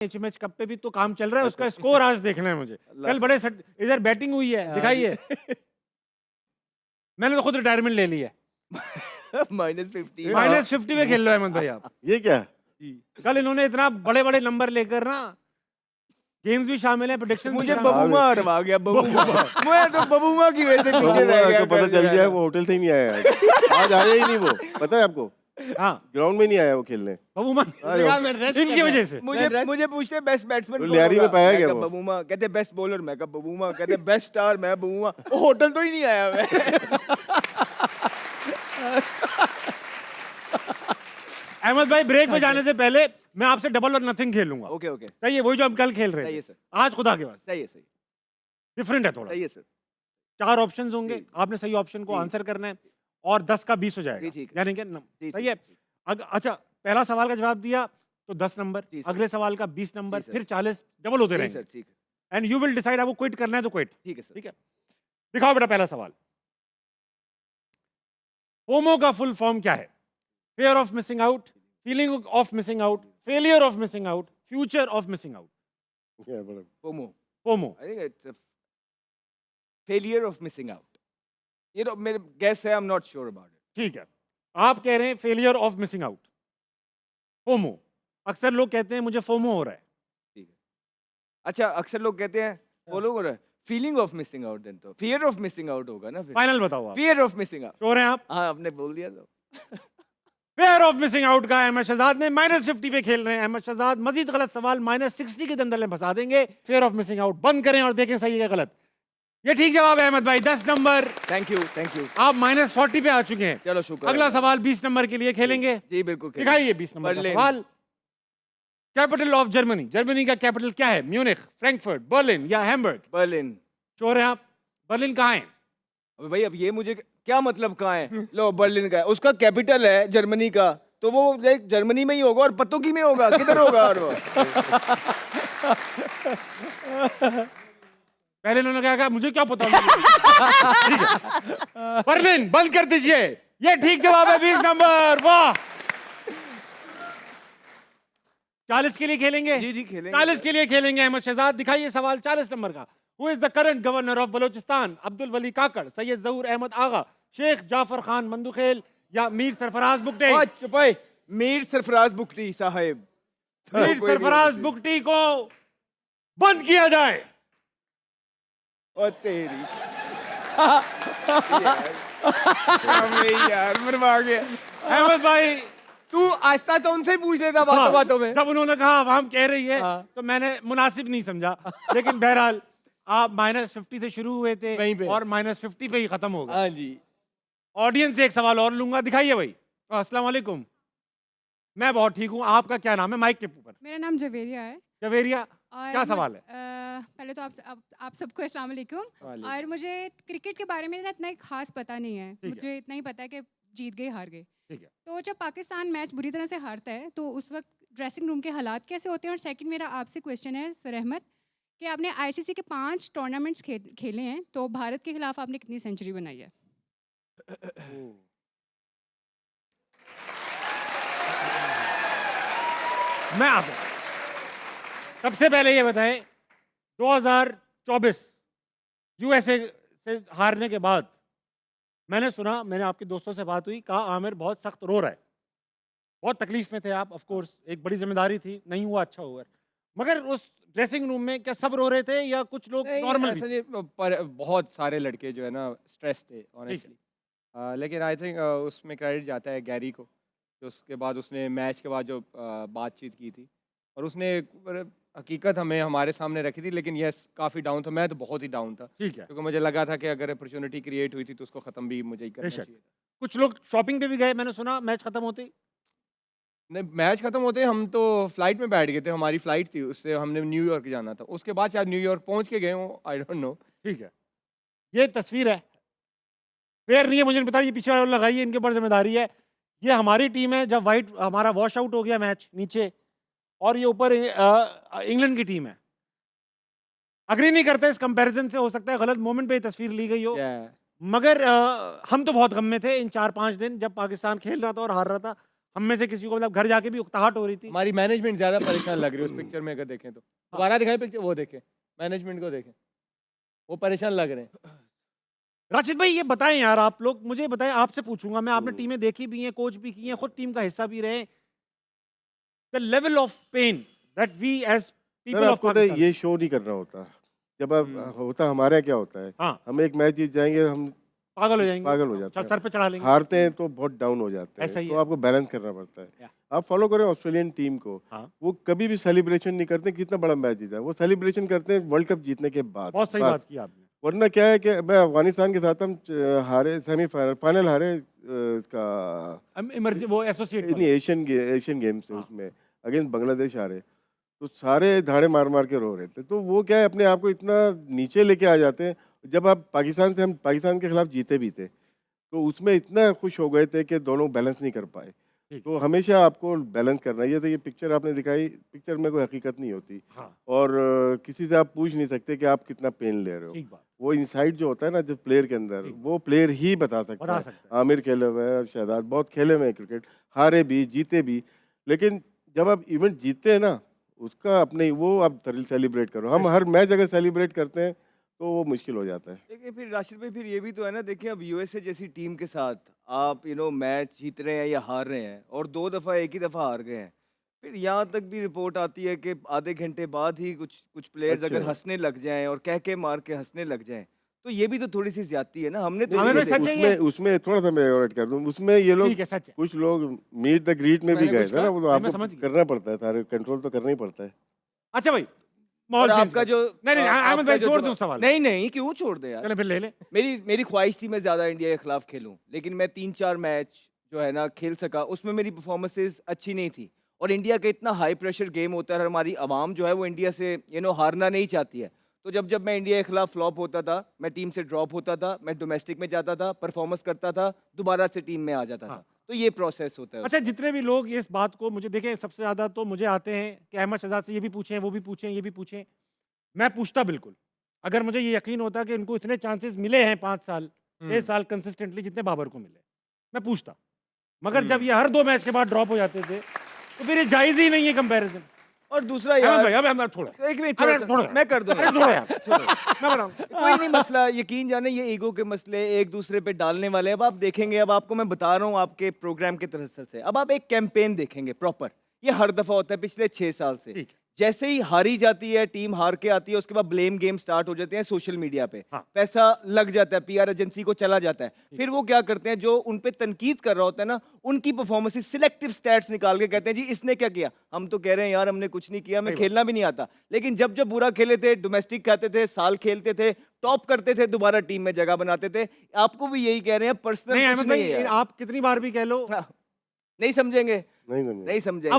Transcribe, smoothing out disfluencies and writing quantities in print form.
HMH cup पे भी तो काम चल रहा है, उसका स्कोर आज देखना है मुझे। कल बड़े इधर बैटिंग हुई है, दिखाइए। मैंने तो खुद रिटायरमेंट ले ली है। -50 -50 पे खेल लो अहमद भाई आप। ये क्या? कल इन्होंने इतना बड़े बड़े नंबर लेकर ना, गेम्स भी शामिल है, प्रेडिक्शन मुझे बबूमा हरवा गया, बबूमा। मैं तो बबूमा की वजह से पीछे रह गया। पता चल गया वो होटल से ही नहीं आया आज आया ही नहीं वो, पता है आपको? हाँ, ग्राउंड में नहीं आया वो खेलने। बबूमा इनकी वजह से। मुझे पूछते बेस्ट बैट्समैन तो लियारी में पाया गया वो। बबूमा। कहते बेस्ट बॉलर, मैं कहा बबूमा। कहते बेस्ट स्टार, मैं बबूमा। वो होटल तो ही नहीं आया मैं। अहमद भाई ब्रेक पे जाने से पहले मैं आपसे डबल और नथिंग खेलूंगा। ओके ओके, सही है, वही जो हम कल खेल रहे सही है थे। सर, आज खुदा के वास्ते सही है, सही डिफरेंट है थोड़ा। सही है सर। 4 ऑप्शंस होंगे, जी। आपने सही ऑप्शन को जी। आंसर करना है और 10 का 20 हो जाएगा, जी, ठीक है। यानी कि जी, सही जी, है। अच्छा, पहला सवाल का जवाब दिया तो 10 नंबर, जी, सर। अगले सवाल का 20 नंबर, जी, सर। फिर 40, डबल होते जी रहेंगे। सर, ठीक है, एंड यू विल डिसाइड आपको क्विट करना है तो क्विट। ठीक है सर। ठीक है, दिखाओ बेटा पहला सवाल। फोमो का फुल फॉर्म क्या है? Fear of missing out, feeling of missing out, failure of missing out, future of missing out. क्या बोला? FOMO, FOMO, I think it's failure of missing out. ये तो मेरे गेस है, I am not sure about it. ठीक है, आप कह रहे हैं failure of missing out. FOMO, अक्सर लोग कहते हैं मुझे फोमो हो रहा है। ठीक है, अच्छा अक्सर लोग कहते हैं फॉलो हो रहा है, feeling of missing out, then तो फियर ऑफ मिसिंग आउट होगा ना फिर। फाइनल बताओ आप, fear of missing out. Sure हैं आप? हाँ, आपने बोल दिया तो। फेयर ऑफ मिसिंग आउट का अहमद शहजाद ने -50 पे खेल रहे हैं। अहमद शहजाद मजीद गलत सवाल -60 के दंदल में फंसा देंगे। फेयर ऑफ मिसिंग आउट बंद करें और देखें सही है गलत। ये ठीक जवाब है अहमद भाई, 10 number. Thank you, thank you. आप -40 पे आ चुके हैं। चलो शुक्र। अगला सवाल 20 नंबर के लिए खेलेंगे। जी बिल्कुल। दिखाइए 20 नंबर का बर्लिन। सवाल। कैपिटल ऑफ जर्मनी, जर्मनी का कैपिटल क्या है? म्यूनिख, फ्रैंकफर्ट, बर्लिन या हैम्बर्ग? बर्लिन। श्योर हैं आप? बर्लिन कहाँ है? अबे भाई अब ये मुझे क्या मतलब कहाँ है? लो बर्लिन का है, उसका कैपिटल है जर्मनी का, तो वो लाइक जर्मनी में ही होगा और पतों की में होगा, किधर होगा? और वो पहले इन्होंने क्या कहा, मुझे क्या पता। ठीक है, बर्लिन बंद कर दीजिए। ये ठीक जवाब है, 20 नंबर। वाह, 40 के लिए खेलेंगे। जी जी खेलेंगे। 40 के लिए खेलेंगे अहमद शहजाद। दिखाइए सवाल 40 नंबर का। Who is the current governor of Balochistan? Abdul Wali Kakar, Syed Zahoor Ahmed Agha, Sheikh Jafar Khan Mandokhel या मीर सरफराज बुगटी? चुपाई, मीर सरफराज बुगटी साहब। मीर सरफराज बुगटी को बंद किया जाए। ओ तेरी यार मरवा गया। अहमद भाई, तू आस्था तो उनसे ही पूछ लेता बातों बातों में। जब उन्होंने कहा आवाम कह रही है, हाँ। तो मैंने मुनासिब नहीं समझा। लेकिन बहरहाल आप -50 से शुरू हुए थे वहीं पे। और -50 पे ही खत्म हो गए। हाँ जी। ऑडियंस से एक सवाल और लूंगा। दिखाइए भाई। अस्सलाम वालेकुम। मैं बहुत ठीक हूँ, आपका क्या नाम है? माइक के ऊपर। मेरा नाम जवेरिया है। जवेरिया, और क्या सवाल है? पहले तो आप सबको अस्सलाम वालेकुम। और मुझे क्रिकेट के बारे में ना इतना एक खास पता नहीं है। है। मुझे इतना ही पता है कि जीत गए हार गए। ठीक है। तो जब पाकिस्तान मैच बुरी तरह से हारता है तो उस वक्त ड्रेसिंग रूम के हालात कैसे होते हैं? और सेकंड मेरा आपसे क्वेश्चन है सर अहमद, कि आपने आईसीसी के 5 टूर्नामेंट्स खेले हैं, तो भारत के खिलाफ आपने कितनी सेंचुरी बनाई है? मैं आपको सबसे पहले ये बताएं, 2024 यूएसए से हारने के बाद मैंने सुना, मैंने आपके दोस्तों से बात हुई, कहा आमिर बहुत सख्त रो रहा है, बहुत तकलीफ में थे आप। ऑफ कोर्स एक बड़ी जिम्मेदारी थी, नहीं हुआ अच्छा हुआ, मगर उस ड्रेसिंग रूम में क्या सब रो रहे थे या कुछ लोग नॉर्मल भी? पर बहुत सारे लड़के जो है ना स्ट्रेस थे ऑनेस्टली। लेकिन आई थिंक उसमें क्रेडिट जाता है गैरी को, तो उसके बाद उसने मैच के बाद जो बातचीत की थी और उसने हकीकत हमें हमारे सामने रखी थी। लेकिन यस, काफ़ी डाउन था, मैं तो बहुत ही डाउन था, ठीक है। क्योंकि मुझे लगा था कि अगर अपॉर्चुनिटी क्रिएट हुई थी तो उसको ख़त्म भी मुझे ही करना बेशक। चाहिए था। कुछ लोग शॉपिंग पे भी गए, मैंने सुना, मैच खत्म होते ही। नहीं, मैच ख़त्म होते हम तो फ्लाइट में बैठ गए थे, हमारी फ़्लाइट थी, उससे हमने न्यूयॉर्क जाना था। उसके बाद शायद न्यूयॉर्क पहुँच के गए हूँ, आई डोंट नो। ठीक है, ये तस्वीर है, फेयर नहीं है, मुझे नहीं पता, ये पीछे वाले लगाइए, इनके ऊपर जिम्मेदारी है। ये हमारी टीम है जब वाइट हमारा वॉश आउट हो गया मैच नीचे, और ये ऊपर इंग्लैंड की टीम है। अग्री नहीं करते इस कंपैरिजन से, हो सकता है गलत मोमेंट पे ये तस्वीर ली गई हो, मगर हम तो बहुत गम में थे इन 4-5 दिन जब पाकिस्तान खेल रहा था और हार रहा था। हम में से किसी को मतलब घर जाके भी उकताहट हो रही थी। हमारी मैनेजमेंट ज्यादा परेशान लग रही है उस पिक्चर में, अगर देखें तो दोबारा दिखाएं पिक्चर, वो देखें मैनेजमेंट को देखें, वो परेशान लग रहे हैं। राशिद भाई ये बताएं यार, आप लोग मुझे बताएं, आपसे पूछूंगा मैं, आपने टीमें देखी भी हैं, कोच भी की हैं, खुद टीम का हिस्सा भी रहे, the level of pain that we as sir people of आपको ना पाकिस्तान। ये शो नहीं करना होता। जब आप होता हमारे यहाँ क्या होता है, हाँ, हम एक मैच जीत जाएंगे, हम पागल हो जाएंगे, पागल हो जाते चल हैं। सर पे चढ़ा लेंगे। हारते हैं तो बहुत डाउन हो जाते ऐसा हैं, ही तो है। आपको बैलेंस करना पड़ता या। है। आप फॉलो करें ऑस्ट्रेलियन टीम को, हाँ। वो कभी भी सेलिब्रेशन नहीं करते कितना बड़ा मैच जीता है, वो सेलिब्रेशन करते हैं वर्ल्ड कप जीतने के बाद। बहुत सही बस। बात की आपने। वरना क्या है कि मैं अफगानिस्तान के साथ हम हारे, सेमीफाइनल फाइनल हारे इसका इमरजेंसी वो एसोसिएट नहीं एशियन गेम्स से, हाँ। उसमें अगेंस्ट बांग्लादेश हारे, तो सारे धाड़े मार मार के रो रहे थे। तो वो क्या है, अपने आप को इतना नीचे लेके आ जाते हैं। जब आप हम पाकिस्तान के खिलाफ जीते भी थे, तो उसमें इतना खुश हो गए थे कि दोनों बैलेंस नहीं कर पाए। ठीक। तो हमेशा आपको बैलेंस करना है। ये तो ये पिक्चर आपने दिखाई, पिक्चर में कोई हकीकत नहीं होती, हाँ, और किसी से आप पूछ नहीं सकते कि आप कितना पेन ले रहे हो। ठीक बात, वो इनसाइड जो होता है ना, जो प्लेयर के अंदर, ठीक। वो प्लेयर ही बता सकता बता है। सकता है। आमिर खेले हुए हैं, शहजाद बहुत खेले हुए हैं क्रिकेट, हारे भी जीते भी, लेकिन जब आप इवेंट जीतते हैं ना, उसका अपने वो आप सेलिब्रेट करो। हम हर मैच अगर सेलिब्रेट करते हैं तो वो मुश्किल हो जाता है। लेकिन फिर राशिद भाई फिर ये भी तो है ना, देखिए अब यूएसए जैसी टीम के साथ आप मैच जीत रहे हैं या हार रहे हैं, और 2 दफ़ा एक ही दफ़ा हार गए हैं। फिर यहाँ तक भी रिपोर्ट आती है कि आधे घंटे बाद ही कुछ प्लेयर्स अगर अच्छा। हंसने लग जाएं और कह के मार के हंसने लग जाएं, तो ये भी तो थोड़ी सी ज्यादती है ना। हमने तो हमें ये भी सच देखा- है ये। उसमें थोड़ा सा मैं ऐड कर दूं, उसमें ये लोग ठीक है, सच है। कुछ लोग मीट द ग्रीट में भी मैंने गए कुछ थे ना, वो तो नहीं, मैं आपको समझ गया। करना पड़ता है, सारे कंट्रोल तो करना ही पड़ता है। अच्छा भाई, और माहौल change आपका कर। जो नहीं नहीं, अहमद आपका भाई जो छोड़ जवाब- दूं सवाल। नहीं नहीं, क्यों छोड़ दे यार। चले फिर ले ले। मेरी ख्वाहिश थी मैं ज़्यादा इंडिया के खिलाफ खेलूं, लेकिन मैं 3-4 मैच जो है ना खेल सका, उसमें मेरी परफॉर्मेंसेस अच्छी नहीं थी। और इंडिया का इतना हाई प्रेशर गेम होता है और हमारी आवाम जो है वो इंडिया से हारना नहीं चाहती है। तो जब जब मैं इंडिया के खिलाफ फ्लॉप होता था, मैं टीम से ड्रॉप होता था, मैं डोमेस्टिक में जाता था, परफॉर्मेंस करता था, दोबारा से टीम में आ जाता था। हाँ। तो ये प्रोसेस होता है। अच्छा, जितने भी लोग ये इस बात को मुझे देखें, सबसे ज्यादा तो मुझे आते हैं कि अहमद शहजाद से ये भी पूछें, वो भी पूछें, ये भी पूछें। मैं पूछता बिल्कुल, अगर मुझे ये यकीन होता कि इनको इतने चांसेस मिले हैं 5 साल 6 साल कंसिस्टेंटली जितने बाबर को मिले, मैं पूछता। मगर जब ये हर 2 मैच के बाद ड्रॉप हो जाते थे, तो फिर ये जायज ही नहीं है कंपैरिजन। और दूसरा अहमद यार, भाई अब हम छोड़ो, एक मिनट अरे थोड़ा छोड़ो सा, यार। मैं कर दूंगा। अरे छोड़ो यार, छोड़ो। मैं बताऊं, कोई नहीं मसला, यकीन जाने ये ईगो के मसले एक दूसरे पे डालने वाले। अब आप देखेंगे, अब आपको मैं बता रहा हूँ आपके प्रोग्राम के तरफ से, अब आप एक कैंपेन देखेंगे प्रॉपर। ये हर दफा होता है पिछले 6 साल से। ठीक है। जैसे ही हारी जाती है टीम, हार के आती है, उसके बाद ब्लेम गेम स्टार्ट हो जाते हैं सोशल मीडिया पे। हाँ। पैसा लग जाता है, पीआर एजेंसी को चला जाता है। फिर वो क्या करते हैं, जो उन पे तनकीद कर रहा होता है ना, उनकी परफॉर्मेंस सिलेक्टिव स्टैट्स निकाल के कहते हैं जी इसने क्या किया। हम तो कह रहे हैं यार हमने कुछ नहीं किया, हमें सही बात। खेलना भी नहीं आता। लेकिन जब जब बुरा खेले थे, डोमेस्टिक कहते थे, साल खेलते थे, टॉप करते थे, दोबारा टीम में जगह बनाते थे। आपको भी यही कह रहे हैं, पर्सनल नहीं कुछ अहमद नहीं भाई, है यार। आप कितनी बार भी कह लो, हाँ, नहीं समझेंगे, नहीं समझे। नहीं समझेंगे।